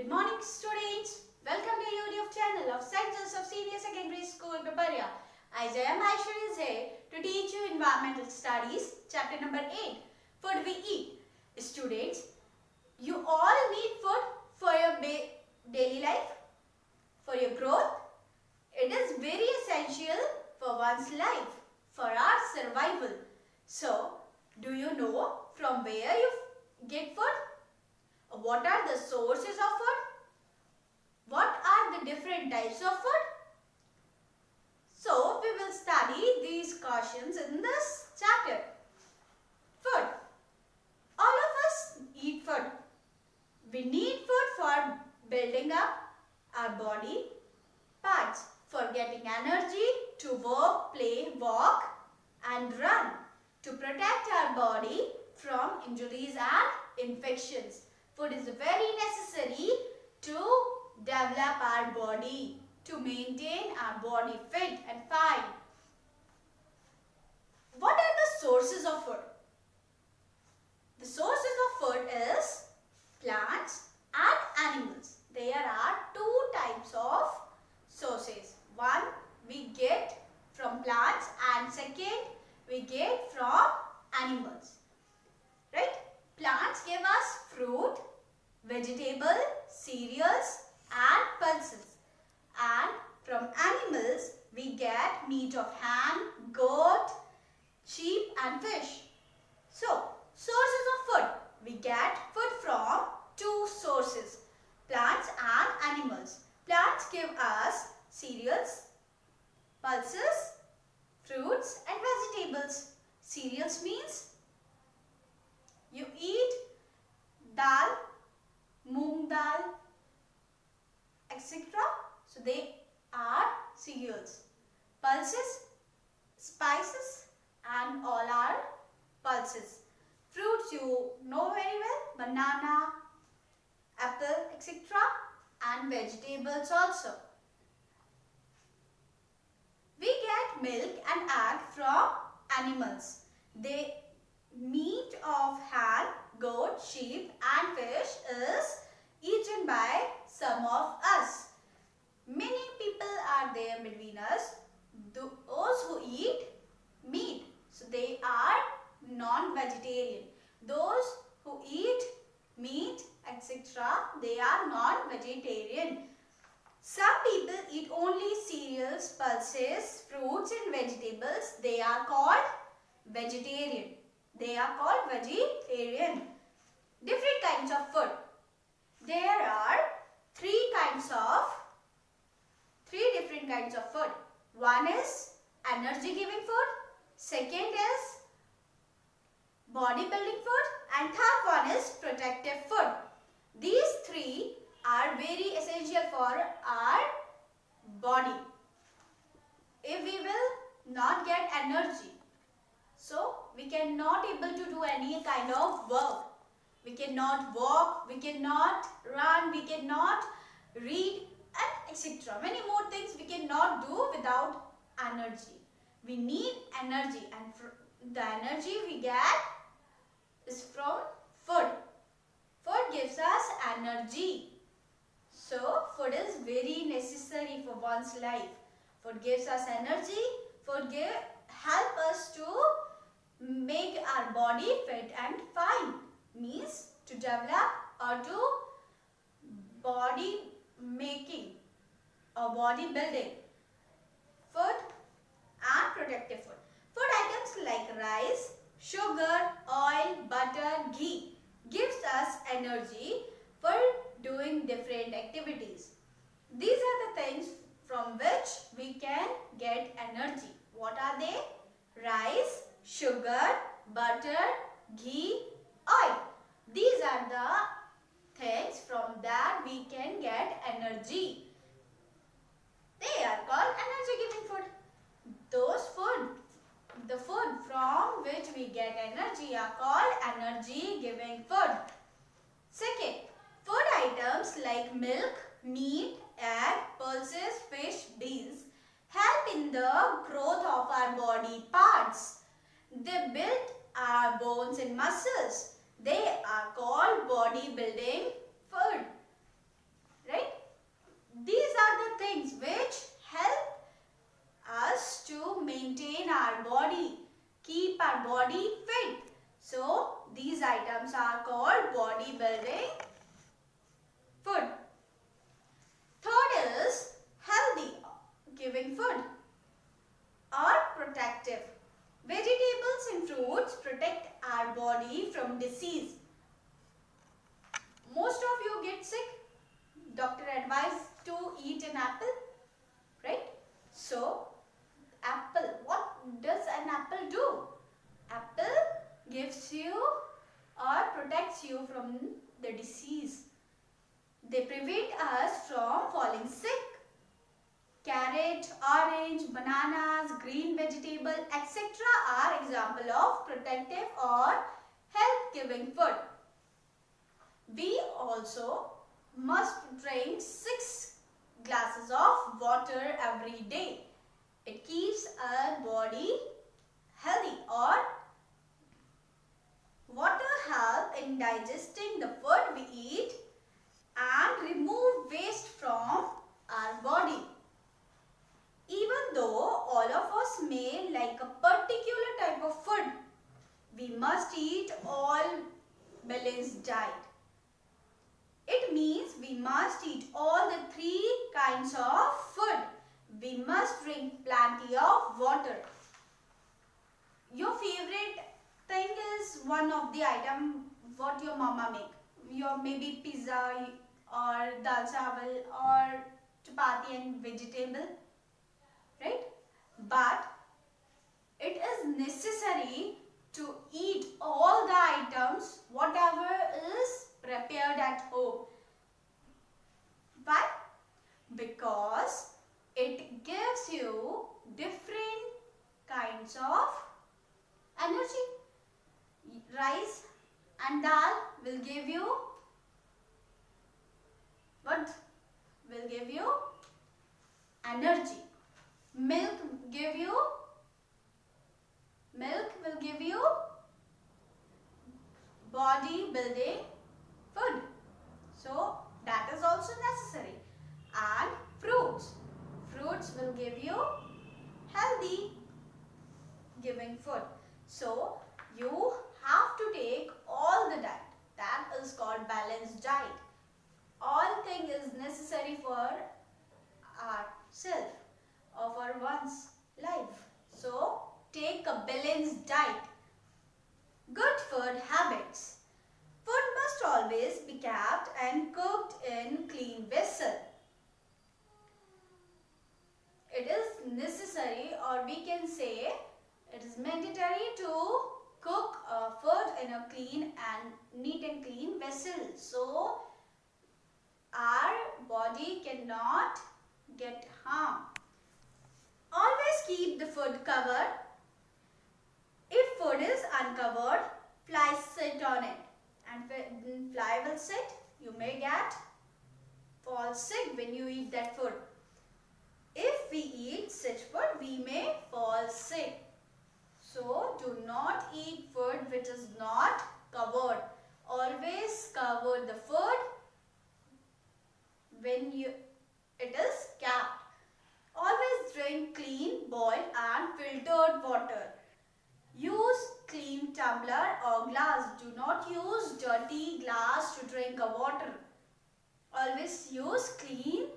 morning, students. Welcome to YouTube channel of St. Joseph Senior Secondary School, Paparia. I am Aishwarya is here to teach you Environmental Studies, chapter number 8. Food we eat. Students, you all need food for your daily life, for your growth. It is very essential for one's life, for our survival. So, do you know from where you get food? What are the sources of food? What are the different types of food? So, we will study these questions in this chapter. Food. All of us eat food. We need food for building up our body parts, for getting energy to work, play, walk and run, to protect our body from injuries and infections. Food is very necessary to develop our body, to maintain our body fit and fine. What are the sources of food? The sources of food is plants and animals. There are two types of sources. One we get from plants and second we get from animals. Right? Plants give us fruit, vegetable, cereals and pulses. And from animals we get meat of hen, goat, sheep and fish. So, sources of food. We get food from two sources, plants and animals. Plants give us cereals, pulses, fruits and vegetables. Cereals means you eat dal, moong dal, etc. So they are cereals. Pulses, spices and all are pulses. Fruits you know very well, banana, apple, etc. and vegetables also. We get milk and egg from animals. The meat of hen, goat, sheep and fish is eaten by some of us. Many people are there between us, those who eat meat. So they are non-vegetarian. Those who eat meat, etc., they are non-vegetarian. Some people eat only cereals, pulses, fruits and vegetables. They are called vegetarian. They are called vegetarian. Different kinds of food. There are three different kinds of food. One is energy giving food. Second is body building food. And third one is protective food. These three are very essential for our body. If we will not get energy, so we cannot able to do any kind of work. We cannot walk, we cannot run, we cannot read and etc. Many more things we cannot do without energy. We need energy and the energy we get is from food. Food gives us energy. So, food is very necessary for one's life. Food gives us energy. Food help us to make our body fit and fine. Means to develop or to body making or body building. Food and protective food. Food items like rice, sugar, oil, butter, ghee gives us energy for doing different activities. These are the things from which we can get energy. What are they? Rice, sugar, butter, ghee, oil. These are the things from that we can get energy. They are called energy giving food. The food from which we get energy are called energy giving food. Second, food items like milk, meat, egg, pulses, fish, beans help in the growth of our body parts. They build our bones and muscles. They are called body building food. They prevent us from falling sick. Carrot, orange, bananas, green vegetable, etc. are example of protective or health-giving food. We also must drink 6 glasses of water every day. It keeps our body healthy, or water helps in digesting the food we eat and remove waste from our body. Even though all of us may like a particular type of food, we must eat all balanced diet. It means we must eat all the 3 kinds of food. We must drink plenty of water. Your favorite thing is one of the item what your mama make. Your maybe pizza or dal chawal or chapati and vegetable, right? But it is necessary to eat all the items whatever is prepared at home. Why? Because it gives you different kinds of energy. Rice and dal will give you what? Will give you energy. Milk will give you body building food. So that is also necessary. And fruits. Fruits will give you healthy giving food. So you have to take all the diet. That is called balanced diet. All thing is necessary for ourself or for one's life. So take a balanced diet. Good food habits. Food must always be kept and cooked in clean vessel. It is necessary, or we can say it is mandatory to cook food in a clean and neat and clean vessel. So our body cannot get harmed. Always keep the food covered. If food is uncovered, flies sit on it, and when fly will sit, you may fall sick when you eat that food. If we eat such food, we may fall sick. So do not eat food which is not covered. Always cover the food when it is kept. Always drink clean, boiled and filtered water. Use clean tumbler or glass. Do not use dirty glass to drink water. Always use clean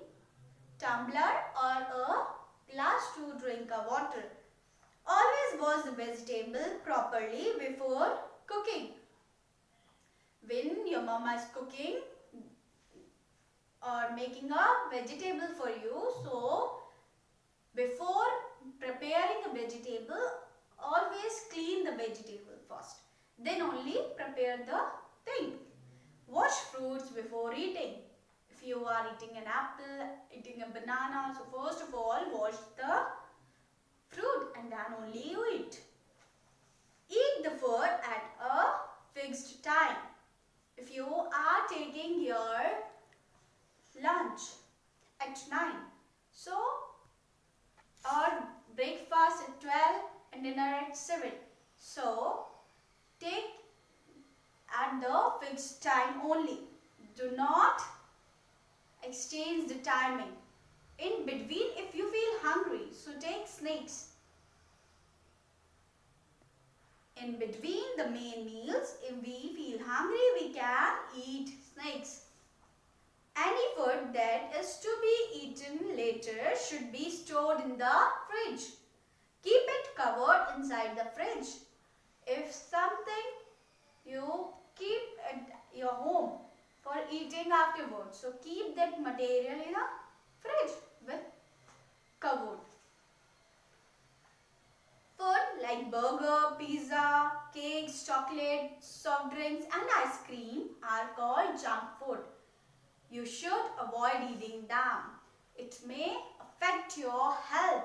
tumbler or a glass to drink water. Always wash the vegetable properly before cooking. When your mama is cooking or making a vegetable for you, so before preparing a vegetable, always clean the vegetable first. Then only prepare the thing. Wash fruits before eating. If you are eating an apple, eating a banana, so first of all wash the fruit and then only you eat. Eat the food at a fixed time. If you are taking your lunch at 9, so or breakfast at 12 and dinner at 7, so take at the fixed time only. Do not exchange the timing. In between, if you feel hungry, so take snacks. In between the main meals, if we feel hungry, we can eat snacks. Any food that is to be eaten later should be stored in the fridge. Keep it covered inside the fridge. If something you keep at your home for eating afterwards, so keep that material in a fridge with covered. Food like burger, pizza, cakes, chocolate, soft drinks and ice cream are called junk food. you should avoid eating them. It may affect your health.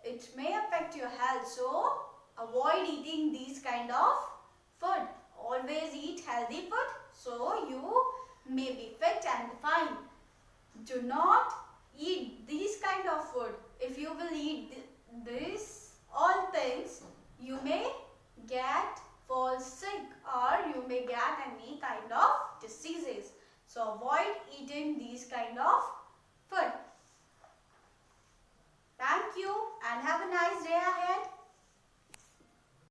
It may affect your health, so avoid eating these kind of food. Always eat healthy food so you may be fit and fine. Do not eat these kind of food. If you will eat these all things, you may fall sick or you may get any kind of diseases. So avoid eating these kind of food. Thank you and have a nice day ahead.